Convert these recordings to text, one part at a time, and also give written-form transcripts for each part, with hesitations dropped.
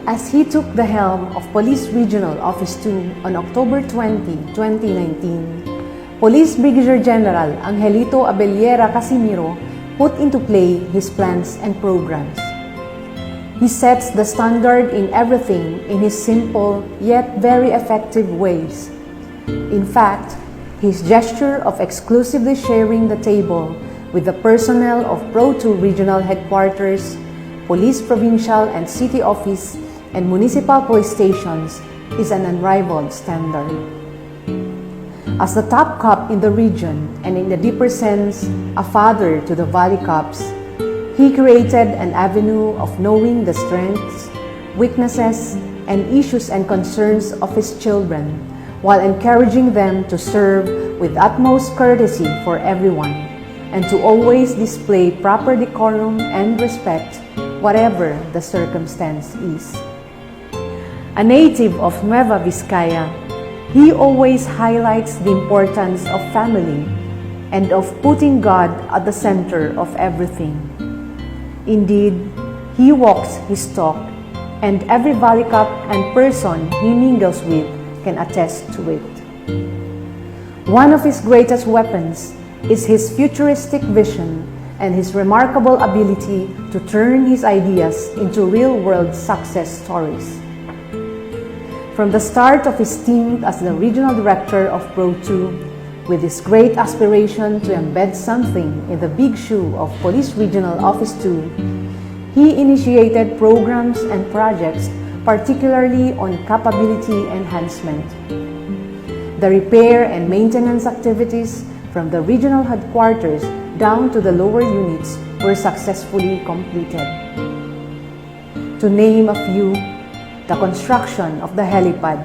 As he took the helm of Police Regional Office 2 on October 20, 2019, Police Brigadier General Angelito Casimiro put into play his plans and programs. He sets the standard in everything in his simple yet very effective ways. In fact, his gesture of exclusively sharing the table with the personnel of Pro 2 Regional Headquarters, Police Provincial and City Office, and Municipal Police Stations is an unrivaled standard. As the top cop in the region and in the deeper sense, a father to the Valley Cops, he created an avenue of knowing the strengths, weaknesses, and issues and concerns of his children while encouraging them to serve with utmost courtesy for everyone and to always display proper decorum and respect whatever the circumstance is. A native of Nueva Vizcaya, he always highlights the importance of family and of putting God at the center of everything. Indeed, he walks his talk, and every Valley Cop and person he mingles with can attest to it. One of his greatest weapons is his futuristic vision and his remarkable ability to turn his ideas into real-world success stories. From the start of his stint as the Regional Director of Pro 2, with his great aspiration to embed something in the big shoe of Police Regional Office 2, he initiated programs and projects particularly on capability enhancement. The repair and maintenance activities from the regional headquarters down to the lower units were successfully completed. To name a few, the construction of the helipad,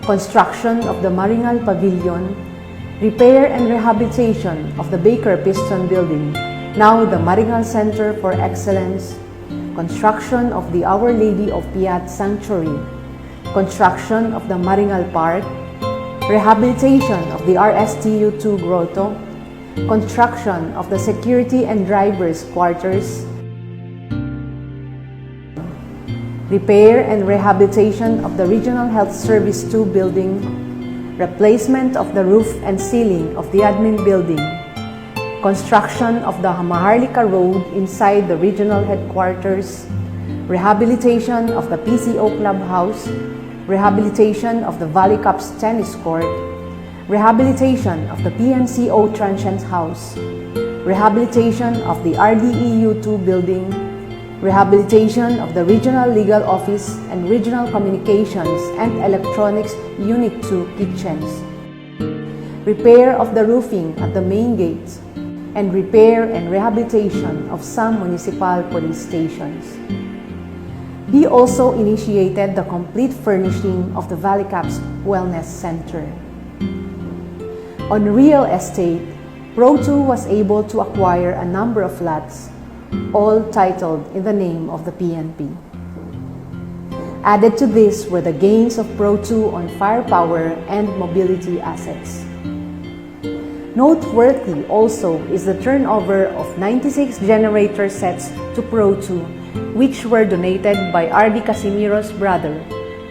construction of the Maringal Pavilion, repair and rehabilitation of the Baker Piston Building, now the Maringal Center for Excellence, construction of the Our Lady of Piat Sanctuary, construction of the Maringal Park, rehabilitation of the RSTU-2 Grotto, construction of the Security and Drivers Quarters, repair and rehabilitation of the Regional Health Service 2 building, replacement of the roof and ceiling of the Admin building, construction of the Maharlika Road inside the regional headquarters, rehabilitation of the PCO Clubhouse, rehabilitation of the Valley Cops Tennis Court, rehabilitation of the PNCO Transient House, rehabilitation of the RDEU-2 building, rehabilitation of the Regional Legal Office and Regional Communications and Electronics Unit 2 kitchens, repair of the roofing at the main gates, and repair and rehabilitation of some municipal police stations. He also initiated the complete furnishing of the Valley Cops Wellness Center. On real estate, Pro 2 was able to acquire a number of lots, all titled in the name of the PNP. Added to this were the gains of Pro 2 on firepower and mobility assets. Noteworthy also is the turnover of 96 generator sets to Pro 2, which were donated by R.D. Casimiro's brother,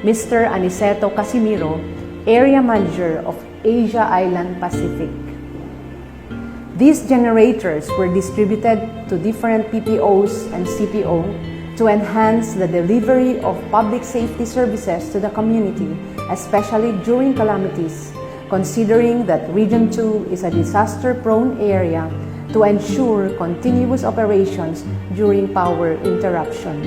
Mr. Aniceto Casimiro, Area Manager of Asia Island Pacific. These generators were distributed to different PPOs and CPO to enhance the delivery of public safety services to the community, especially during calamities, considering that Region 2 is a disaster-prone area to ensure continuous operations during power interruption.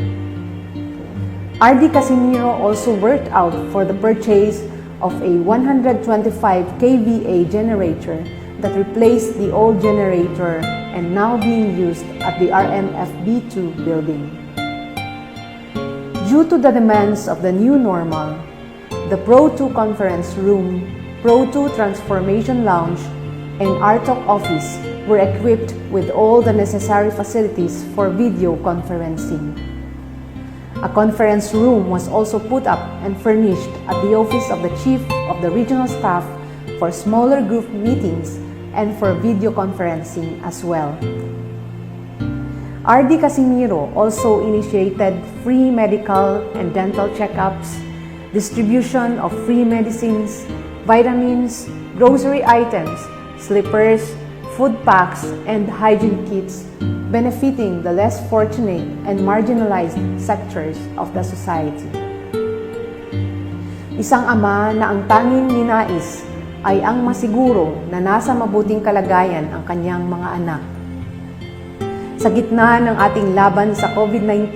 R.D. Casimiro also worked out for the purchase of a 125 kVA generator that replaced the old generator and now being used at the RMFB2 building. Due to the demands of the new normal, the Pro 2 Conference Room, Pro 2 Transformation Lounge, and RTOC office were equipped with all the necessary facilities for video conferencing. A conference room was also put up and furnished at the office of the Chief of the Regional Staff for smaller group meetings and for video conferencing as well. RD Casimiro also initiated free medical and dental checkups, distribution of free medicines, vitamins, grocery items, slippers, food packs, and hygiene kits, benefiting the less fortunate and marginalized sectors of the society. Isang ama na ang tanging ninais ay ang masiguro na nasa mabuting kalagayan ang kanyang mga anak. Sa gitna ng ating laban sa COVID-19,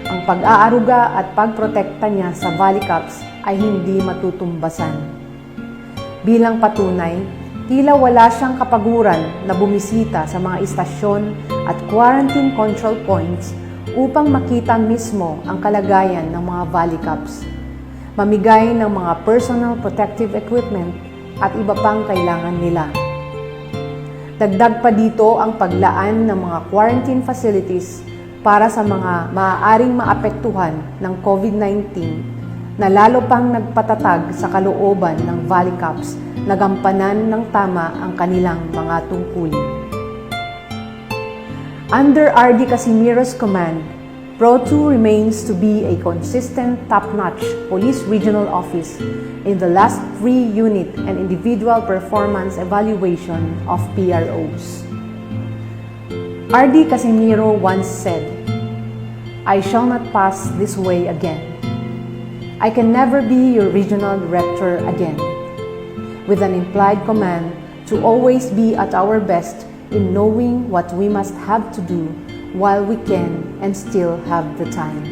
ang pag-aaruga at pagprotekta niya sa Valicaps ay hindi matutumbasan. Bilang patunay, tila wala siyang kapaguran na bumisita sa mga istasyon at quarantine control points upang makita mismo ang kalagayan ng mga Valicaps, mamigay ng mga personal protective equipment at iba pang kailangan nila. Dagdag pa dito ang paglaan ng mga quarantine facilities para sa mga maaaring maapektuhan ng COVID-19 na lalo pang nagpatatag sa kalooban ng Valicaps na gampanan ng tama ang kanilang mga tungkulin. Under RD Casimiro's command, Pro2 remains to be a consistent, top-notch police regional office in the last 3 unit and individual performance evaluation of PROs. RD Casimiro once said, "I shall not pass this way again. I can never be your regional director again," with an implied command to always be at our best in knowing what we must have to do while we can and still have the time.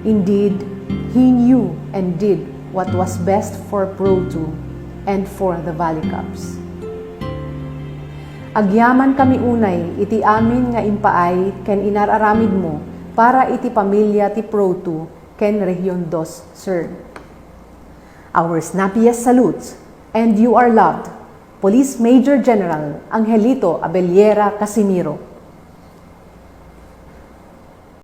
Indeed, he knew and did what was best for Pro2 and for the Valicaps. Agyaman kami unay, iti amin nga impaay ken inararamid mo para iti pamilya ti Pro2 ken Region 2, sir. Our snappiest salutes, and you are loved, Police Major General Angelito Casimiro.